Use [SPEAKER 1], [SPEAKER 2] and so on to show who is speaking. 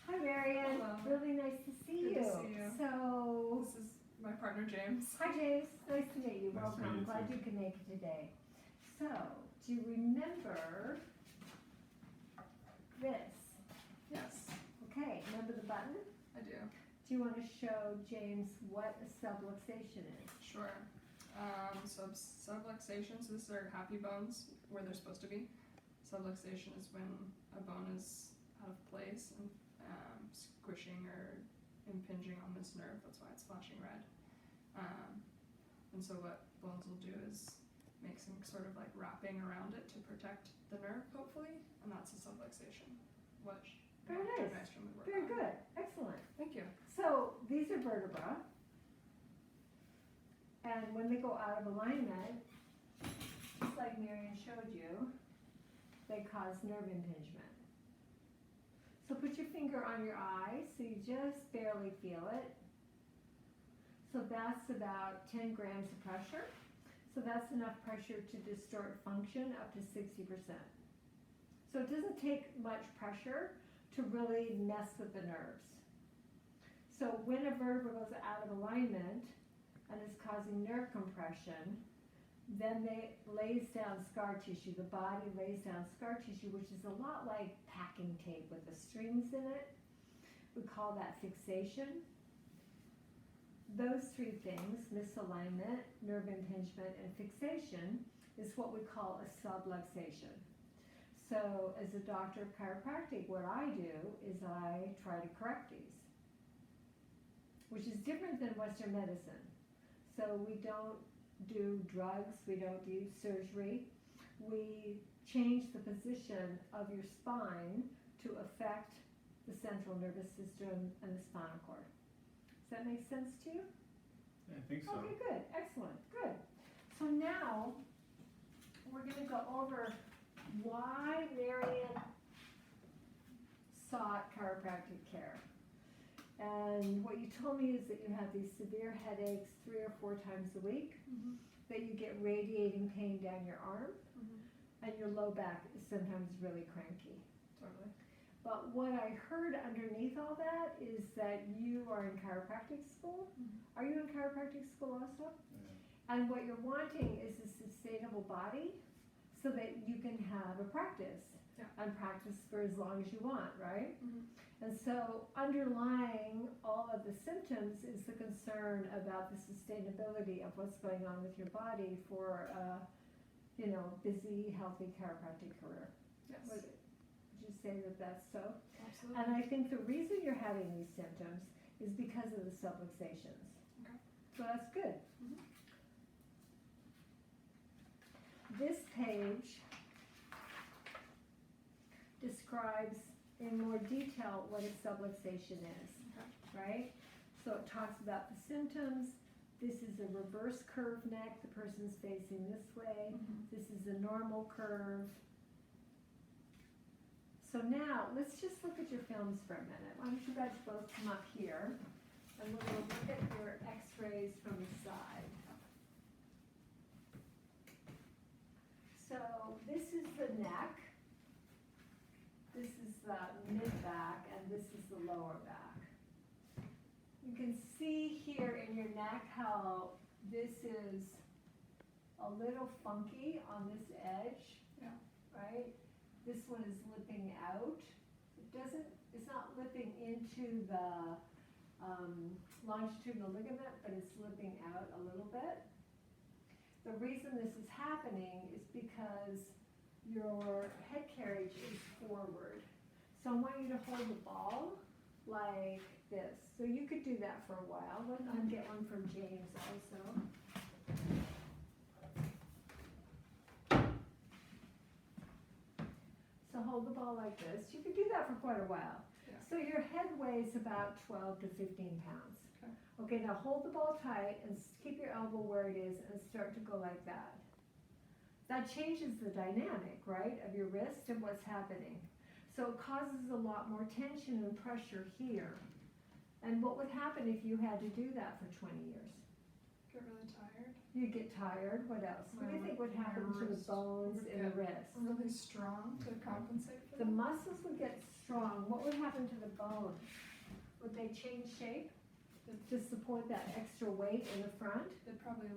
[SPEAKER 1] Hi, Marion.
[SPEAKER 2] Hello.
[SPEAKER 1] Really nice to see
[SPEAKER 2] Good
[SPEAKER 1] you.
[SPEAKER 2] to see you.
[SPEAKER 1] So,
[SPEAKER 2] This is my partner James.
[SPEAKER 1] hi, James. Nice to meet you.
[SPEAKER 3] Nice to
[SPEAKER 1] Welcome.
[SPEAKER 3] meet you,
[SPEAKER 1] Glad
[SPEAKER 3] too.
[SPEAKER 1] you could make it today. So, do you remember this?
[SPEAKER 2] Yes,
[SPEAKER 1] Okay, remember the button?
[SPEAKER 2] I do.
[SPEAKER 1] Do you want to show James what a subluxation is?
[SPEAKER 2] Sure. So subluxation, so this is our happy bones where they're supposed to be. Subluxation is when a bone is out of place and squishing or impinging on this nerve. That's why it's flashing red. And so what bones will do is make some sort of like wrapping around it to protect the nerve, hopefully, and that's a subluxation. Which
[SPEAKER 1] Very nice.
[SPEAKER 2] Nystrom would work
[SPEAKER 1] Very
[SPEAKER 2] on.
[SPEAKER 1] good. Excellent.
[SPEAKER 2] Thank you.
[SPEAKER 1] So, these are vertebrae. And when they go out of alignment, just like Marion showed you, they cause nerve impingement. So put your finger on your eye so you just barely feel it. So that's about 10 grams of pressure. So that's enough pressure to distort function up to 60%. So it doesn't take much pressure to really mess with the nerves. So when a vertebra goes out of alignment and is causing nerve compression, then they lays down scar tissue. The body lays down scar tissue, which is a lot like packing tape with the strings in it. We call that fixation. Those three things, misalignment, nerve impingement, and fixation, is what we call a subluxation. So as a doctor of chiropractic, what I do is I try to correct these, which is different than Western medicine. So we don't do drugs, we don't do surgery. We change the position of your spine to affect the central nervous system and the spinal cord. Does that make sense to you?
[SPEAKER 3] Yeah, I think so.
[SPEAKER 1] Okay, good, excellent, good. So now, we're gonna go over why Marion sought chiropractic care. And what you told me is that you have these severe headaches 3 or 4 times a week, that you get radiating pain down your arm, and your low back is sometimes really cranky.
[SPEAKER 2] Totally.
[SPEAKER 1] But what I heard underneath all that is that you are in chiropractic school. Are you in chiropractic school also?
[SPEAKER 3] Yeah.
[SPEAKER 1] And what you're wanting is a sustainable body so that you can have a practice.
[SPEAKER 2] Yeah.
[SPEAKER 1] And practice for as long as you want, right? And so underlying all of the symptoms is the concern about the sustainability of what's going on with your body for a, busy, healthy chiropractic career.
[SPEAKER 2] Yes.
[SPEAKER 1] Would you say that that's so?
[SPEAKER 2] Absolutely.
[SPEAKER 1] And I think the reason you're having these symptoms is because of the subluxations.
[SPEAKER 2] Okay.
[SPEAKER 1] So that's good. This page describes in more detail what a subluxation is, right? So it talks about the symptoms. This is a reverse curve neck. The person's facing this way. This is a normal curve. So now, let's just look at your films for a minute. Why don't you guys both come up here, and we're going to look at your x-rays from the side. So this is the neck. This is the mid-back, and this is the lower back. You can see here in your neck how this is a little funky on this edge,
[SPEAKER 2] Yeah.
[SPEAKER 1] right? This one is lipping out. It's not lipping into the longitudinal ligament, but it's lipping out a little bit. The reason this is happening is because your head carriage is forward. So I want you to hold the ball like this. So you could do that for a while. I'll get one from James also. So hold the ball like this. You could do that for quite a while.
[SPEAKER 2] Yeah.
[SPEAKER 1] So your head weighs about 12 to 15 pounds.
[SPEAKER 2] Okay.
[SPEAKER 1] Okay, now hold the ball tight and keep your elbow where it is and start to go like that. That changes the dynamic, right, of your wrist and what's happening. So it causes a lot more tension and pressure here. And what would happen if you had to do that for 20 years?
[SPEAKER 2] Get really tired.
[SPEAKER 1] You get tired. What else? What do you think would happen to the bones in the wrist?
[SPEAKER 2] Really strong to compensate for
[SPEAKER 1] The
[SPEAKER 2] that?
[SPEAKER 1] muscles would get strong, what would happen to the bone? Would they change shape to support that extra weight in the front?
[SPEAKER 2] They'd probably